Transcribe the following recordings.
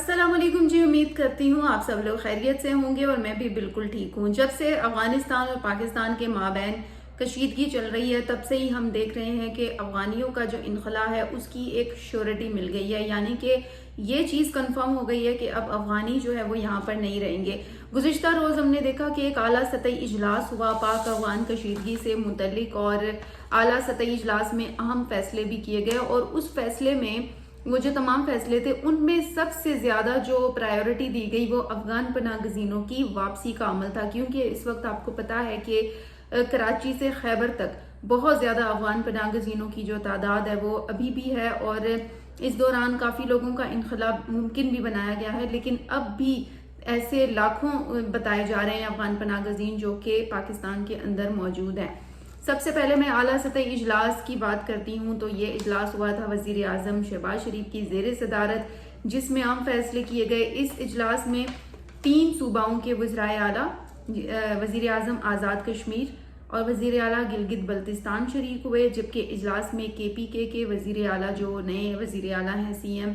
अस्सलाम वालेकुम जी। उम्मीद करती हूँ आप सब लोग खैरियत से होंगे और मैं भी बिल्कुल ठीक हूँ। जब से अफगानिस्तान और पाकिस्तान के माबैन कशीदगी चल रही है तब से ही हम देख रहे हैं कि अफगानियों का जो इनखला है उसकी एक श्योरिटी मिल गई है, यानी कि ये चीज़ कंफर्म हो गई है कि अब अफगानी जो है वो यहाँ पर नहीं रहेंगे। गुज़िश्ता रोज़ हमने देखा कि एक आला सतही इजलास हुआ पाक अफगान कशीदगी से मुतल्लिक और आला सतही इजलास में अहम फैसले भी किए गए और उस फैसले में वो जो तमाम फैसले थे उनमें सबसे ज़्यादा जो प्रायोरिटी दी गई वो अफगान पनाह गज़ीनों की वापसी का अमल था, क्योंकि इस वक्त आपको पता है कि कराची से खैबर तक बहुत ज़्यादा अफगान पनाह गज़ीनों की जो तादाद है वो अभी भी है और इस दौरान काफ़ी लोगों का इनखला मुमकिन भी बनाया गया है, लेकिन अब भी ऐसे लाखों बताए जा रहे हैं अफगान पनाह गज़ीन जो कि पाकिस्तान के अंदर मौजूद हैं। सबसे पहले मैं आला सतही इजलास की बात करती हूँ तो ये इजलास हुआ था वज़ीर आज़म शहबाज शरीफ की ज़ेर सदारत, जिसमें अहम फैसले किए गए। इस इजलास में 3 सूबाओं के वज़राए आला, वज़ीर आज़म आज़ाद कश्मीर और वज़ीर आला गिलगित बल्तिस्तान शरीक हुए, जबकि इजलास में KPK के वज़ीर आला जो नए वज़ीर आला हैं CM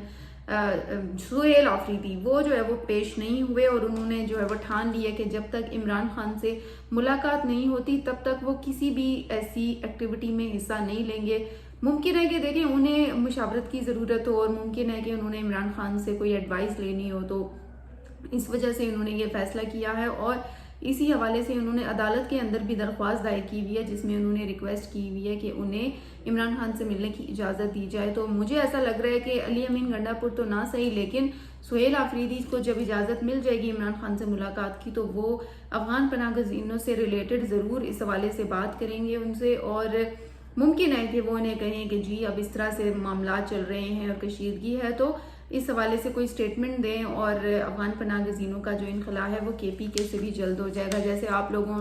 सुहेल आफरीदी वो जो है वो पेश नहीं हुए और उन्होंने जो है वो ठान लिया कि जब तक इमरान खान से मुलाकात नहीं होती तब तक वो किसी भी ऐसी एक्टिविटी में हिस्सा नहीं लेंगे। मुमकिन है कि देखें उन्हें मुशावरत की ज़रूरत हो और मुमकिन है कि उन्होंने इमरान खान से कोई एडवाइस लेनी हो, तो इस वजह से उन्होंने ये फैसला किया है और इसी हवाले से उन्होंने अदालत के अंदर भी दरख्वास्त दायर की हुई है जिसमें उन्होंने रिक्वेस्ट की हुई है कि उन्हें इमरान खान से मिलने की इजाज़त दी जाए। तो मुझे ऐसा लग रहा है कि अली अमीन गंडापुर तो ना सही, लेकिन सुहेल आफरीदी को जब इजाज़त मिल जाएगी इमरान खान से मुलाकात की तो वो अफगान पनाह गज़ीनों से रिलेटेड ज़रूर इस हवाले से बात करेंगे उनसे और मुमकिन है कि वो उन्हें कहें कि जी अब इस तरह से मामला चल रहे हैं और कशीदगी है, तो इस हवाले से कोई स्टेटमेंट दें और अफगान पनाह गज़ीनों का जो इनखला है वो KPK से भी जल्द हो जाएगा। जैसे आप लोगों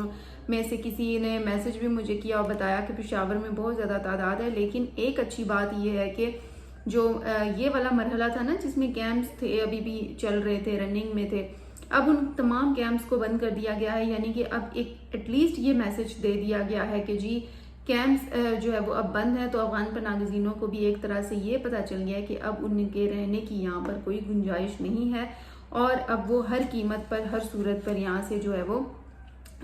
में से किसी ने मैसेज भी मुझे किया और बताया कि पेशावर में बहुत ज़्यादा तादाद है, लेकिन एक अच्छी बात यह है कि जो ये वाला मरहला था ना जिसमें कैंप्स थे अभी भी चल रहे थे, रनिंग में थे, अब उन तमाम कैंप्स को बंद कर दिया गया है। यानी कि अब एक एटलीस्ट ये मैसेज दे दिया गया है कि जी कैंप्स जो है वो अब बंद है, तो अफगान पनाह गज़ीनों को भी एक तरह से ये पता चल गया है कि अब उनके रहने की यहाँ पर कोई गुंजाइश नहीं है और अब वो हर कीमत पर हर सूरत पर यहाँ से जो है वो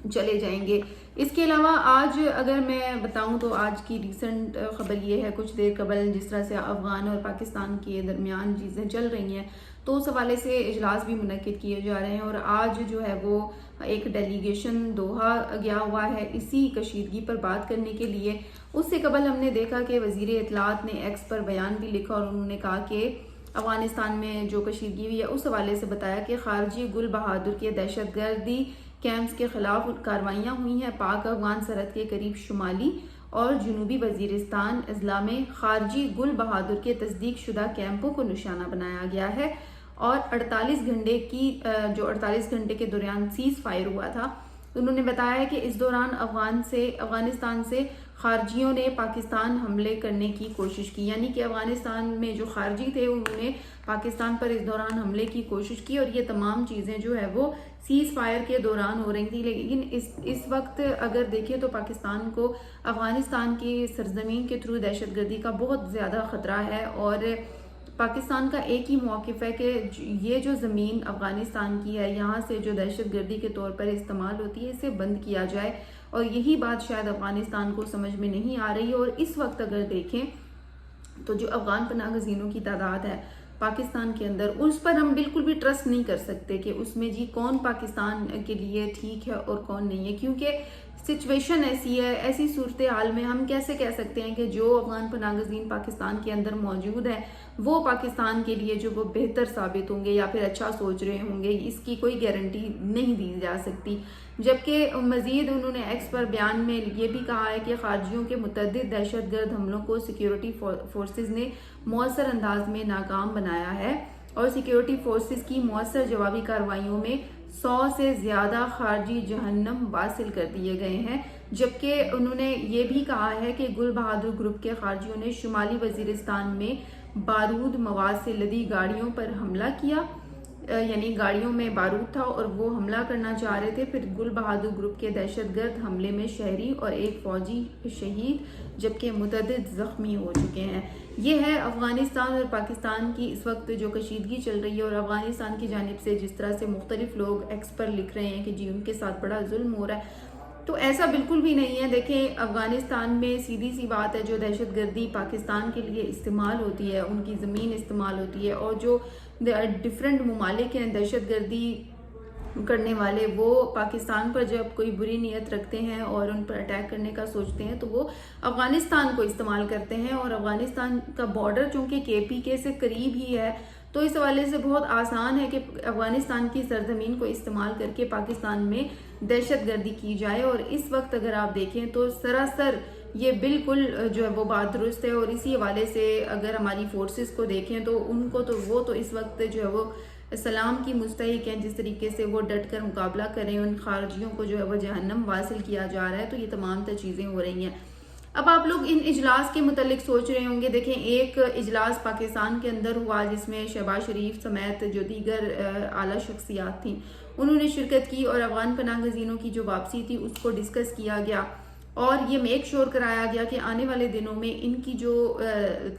चले जाएंगे। इसके अलावा आज अगर मैं बताऊं तो आज की रिसेंट खबर ये है, कुछ देर कबल जिस तरह से अफगान और पाकिस्तान के दरमियान चीज़ें चल रही हैं तो उस हवाले से इजलास भी मुनक्किद किए जा रहे हैं और आज जो है वो एक डेलीगेशन दोहा गया हुआ है इसी कशीदगी पर बात करने के लिए। उससे कबल हमने देखा कि वज़ीर इत्तलात ने X पर बयान भी लिखा और उन्होंने कहा कि अफगानिस्तान में जो कशीदगी हुई है उस हवाले से बताया कि खारजी गुल बहादुर के दहशतगर्दी कैंप्स के खिलाफ कार्रवाइयाँ हुई हैं। पाक अफगान सरहद के करीब शुमाली और जनूबी वजीरिस्तान अजला में खारजी गुल बहादुर के तस्दीक शुदा कैंपों को निशाना बनाया गया है और 48 घंटे के दौरान सीज फायर हुआ था। उन्होंने बताया कि इस दौरान अफगानिस्तान से खारजियों ने पाकिस्तान हमले करने की कोशिश की, यानी कि अफगानिस्तान में जो खारजी थे उन्होंने पाकिस्तान पर इस दौरान हमले की कोशिश की और ये तमाम चीज़ें जो है वो सीज फायर के दौरान हो रही थी। लेकिन इस वक्त अगर देखें तो पाकिस्तान को अफगानिस्तान की सरजमीन के थ्रू दहशतगर्दी का बहुत ज़्यादा ख़तरा है और पाकिस्तान का एक ही मौक़िफ़ है कि ये जो ज़मीन अफ़गानिस्तान की है यहाँ से जो दहशतगर्दी के तौर पर इस्तेमाल होती है इसे बंद किया जाए, और यही बात शायद अफ़गानिस्तान को समझ में नहीं आ रही है। और इस वक्त अगर देखें तो जो अफ़गान पनाह गज़ीनों की तादाद है पाकिस्तान के अंदर उस पर हम बिल्कुल भी ट्रस्ट नहीं कर सकते कि उसमें जी कौन पाकिस्तान के लिए ठीक है और कौन नहीं है, क्योंकि सिचुएशन ऐसी है। ऐसी सूरत हाल में हम कैसे कह सकते हैं कि जो अफगान पनाह गज़ीन पाकिस्तान के अंदर मौजूद है वो पाकिस्तान के लिए जो वो बेहतर साबित होंगे या फिर अच्छा सोच रहे होंगे, इसकी कोई गारंटी नहीं दी जा सकती। जबकि मज़ीद उन्होंने X पर बयान में ये भी कहा है कि खारजियों के मुतअद्दिद दहशतगर्द हमलों को सिक्योरिटी फोर्सेस ने मौसर अंदाज में नाकाम बनाया है और सिक्योरिटी फोर्सेस की मौसर जवाबी कार्रवाइयों में 100 से ज़्यादा खारजी जहन्नम वासिल कर दिए गए हैं। जबकि उन्होंने ये भी कहा है कि गुल बहादुर ग्रुप के खारजियों ने शुमाली वजीरिस्तान में बारूद मवाद से लदी गाड़ियों पर हमला किया یعنی گاڑیوں میں بارود تھا اور وہ حملہ کرنا چاہ رہے تھے. پھر گل بہادر گروپ کے دہشت گرد حملے میں شہری اور ایک فوجی شہید جبکہ متعدد زخمی ہو چکے ہیں. یہ ہے افغانستان اور پاکستان کی اس وقت جو کشیدگی چل رہی ہے، اور افغانستان کی جانب سے جس طرح سے مختلف لوگ ایکس پر لکھ رہے ہیں کہ جی ان کے ساتھ بڑا ظلم ہو رہا ہے. تو ایسا بالکل بھی نہیں ہے. دیکھیں افغانستان میں سیدھی سی بات ہے، جو دہشت گردی پاکستان کے لیے استعمال ہوتی ہے، ان کی زمین استعمال ہوتی ہے، اور جو ڈیفرنٹ ممالک ہیں دہشت گردی کرنے والے، وہ پاکستان پر جب کوئی بری نیت رکھتے ہیں اور ان پر اٹیک کرنے کا سوچتے ہیں تو وہ افغانستان کو استعمال کرتے ہیں. اور افغانستان کا بارڈر چونکہ KPK سے قریب ہی ہے، تو اس حوالے سے بہت آسان ہے کہ افغانستان کی سرزمین کو استعمال کر کے پاکستان میں دہشت گردی کی جائے. اور اس وقت اگر آپ دیکھیں تو سراسر یہ بالکل جو ہے وہ بات درست ہے. اور اسی حوالے سے اگر ہماری فورسز کو دیکھیں تو ان کو تو وہ تو اس وقت جو ہے وہ سلام کی مستحق ہیں، جس طریقے سے وہ ڈٹ کر مقابلہ کریں. ان خارجیوں کو جو ہے وہ جہنم واصل کیا جا رہا ہے. تو یہ تمام تر چیزیں ہو رہی ہیں. اب آپ لوگ ان اجلاس کے متعلق سوچ رہے ہوں گے. دیکھیں ایک اجلاس پاکستان کے اندر ہوا جس میں شہباز شریف سمیت جو دیگر اعلیٰ شخصیات تھیں انہوں نے شرکت کی، اور افغان پناہ گزینوں کی جو واپسی تھی اس کو ڈسکس کیا گیا، اور یہ میک شور کرایا گیا کہ آنے والے دنوں میں ان کی جو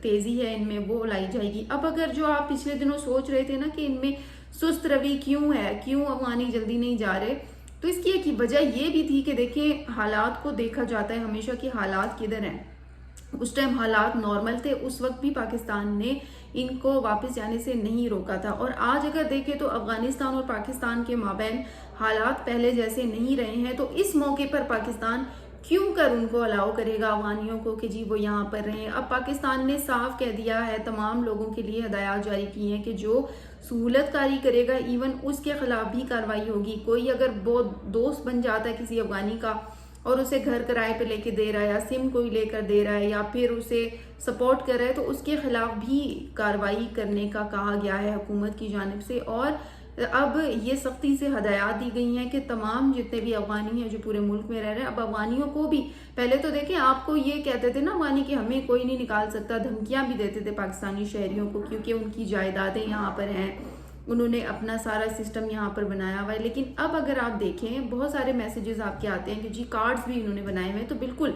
تیزی ہے ان میں وہ لائی جائے گی. اب اگر جو آپ پچھلے دنوں سوچ رہے تھے نا کہ ان میں سست روی کیوں ہے، کیوں افغانی جلدی نہیں جا رہے، تو اس کی ایک وجہ یہ بھی تھی کہ دیکھیں حالات کو دیکھا جاتا ہے ہمیشہ کہ حالات کدھر ہیں. اس ٹائم حالات نارمل تھے، اس وقت بھی پاکستان نے ان کو واپس جانے سے نہیں روکا تھا. اور آج اگر دیکھیں تو افغانستان اور پاکستان کے مابین حالات پہلے جیسے نہیں رہے ہیں. تو اس موقع پر پاکستان کیوں کر ان کو الاؤ کرے گا افغانیوں کو کہ جی وہ یہاں پر رہیں. اب پاکستان نے صاف کہہ دیا ہے، تمام لوگوں کے لیے ہدایات جاری کی ہیں کہ جو سہولت کاری کرے گا ایون اس کے خلاف بھی کارروائی ہوگی. کوئی اگر بہت دوست بن جاتا ہے کسی افغانی کا اور اسے گھر کرائے پہ لے کے دے رہا ہے، یا سم کوئی لے کر دے رہا ہے، یا پھر اسے سپورٹ کر رہا ہے، تو اس کے خلاف بھی کارروائی کرنے کا کہا گیا ہے حکومت کی جانب سے. اور اب یہ سختی سے ہدایات دی گئی ہیں کہ تمام جتنے بھی افغانی ہیں جو پورے ملک میں رہ رہے ہیں، اب افغانیوں کو بھی، پہلے تو دیکھیں آپ کو یہ کہتے تھے نا افغانی کہ ہمیں کوئی نہیں نکال سکتا، دھمکیاں بھی دیتے تھے پاکستانی شہریوں کو کیونکہ ان کی جائیدادیں یہاں پر ہیں، انہوں نے اپنا سارا سسٹم یہاں پر بنایا ہوا ہے. لیکن اب اگر آپ دیکھیں بہت سارے میسیجز آپ کے آتے ہیں کہ جی کارڈز بھی انہوں نے بنائے ہوئے ہیں. تو بالکل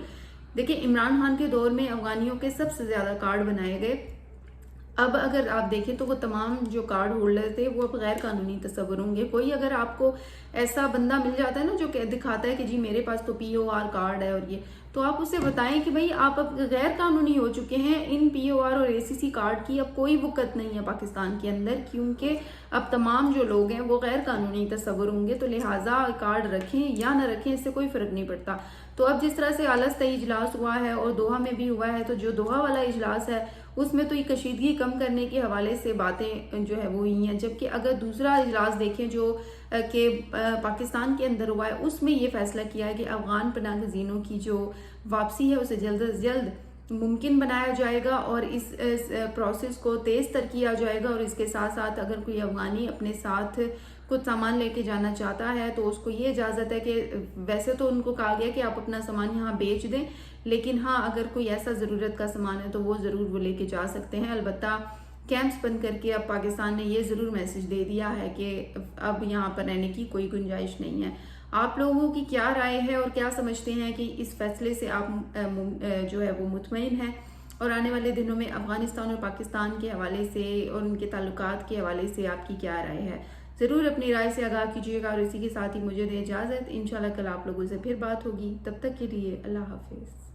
دیکھیں عمران خان کے دور میں افغانیوں کے سب سے زیادہ کارڈ بنائے گئے. اب اگر آپ دیکھیں تو وہ تمام جو کارڈ ہولڈر تھے وہ اب غیر قانونی تصور ہوں گے. کوئی اگر آپ کو ایسا بندہ مل جاتا ہے نا جو دکھاتا ہے کہ جی میرے پاس تو POR کارڈ ہے، اور یہ تو آپ اسے بتائیں کہ بھئی آپ اب غیر قانونی ہو چکے ہیں. ان POR اور ACC کارڈ کی اب کوئی وقت نہیں ہے پاکستان کے اندر، کیونکہ اب تمام جو لوگ ہیں وہ غیر قانونی تصور ہوں گے. تو لہٰذا کارڈ رکھیں یا نہ رکھیں اس سے کوئی فرق نہیں پڑتا. تو اب جس طرح سے اعلیٰ سطحی اجلاس ہوا ہے اور دوحہ میں بھی ہوا ہے، تو جو دوحہ والا اجلاس ہے اس میں تو یہ کشیدگی کم کرنے کے حوالے سے باتیں جو ہے وہ ہوئی ہیں. جبکہ اگر دوسرا اجلاس دیکھیں جو کہ پاکستان کے اندر ہوا ہے، اس میں یہ فیصلہ کیا ہے کہ افغان پناہ گزینوں کی جو واپسی ہے اسے جلد از جلد ممکن بنایا جائے گا، اور اس پروسیس کو تیز تر کیا جائے گا. اور اس کے ساتھ ساتھ اگر کوئی افغانی اپنے ساتھ کچھ سامان لے کے جانا چاہتا ہے تو اس کو یہ اجازت ہے کہ ویسے تو ان کو کہا گیا کہ آپ اپنا سامان یہاں بیچ دیں، لیکن ہاں اگر کوئی ایسا ضرورت کا سامان ہے تو وہ ضرور وہ لے کے جا سکتے ہیں. البتہ کیمپس بند کر کے اب پاکستان نے یہ ضرور میسج دے دیا ہے کہ اب یہاں پر رہنے کی کوئی گنجائش نہیں ہے. آپ لوگوں کی کیا رائے ہے اور کیا سمجھتے ہیں کہ اس فیصلے سے آپ جو ہے وہ مطمئن ہیں، اور آنے والے دنوں میں افغانستان اور پاکستان کے حوالے سے اور ان کے تعلقات کے حوالے سے آپ کی کیا رائے ہے؟ ضرور اپنی رائے سے آگاہ کیجیے گا. اور اسی کے ساتھ ہی مجھے دیں اجازت. انشاءاللہ کل آپ لوگوں سے پھر بات ہوگی. تب تک کے لیے اللہ حافظ.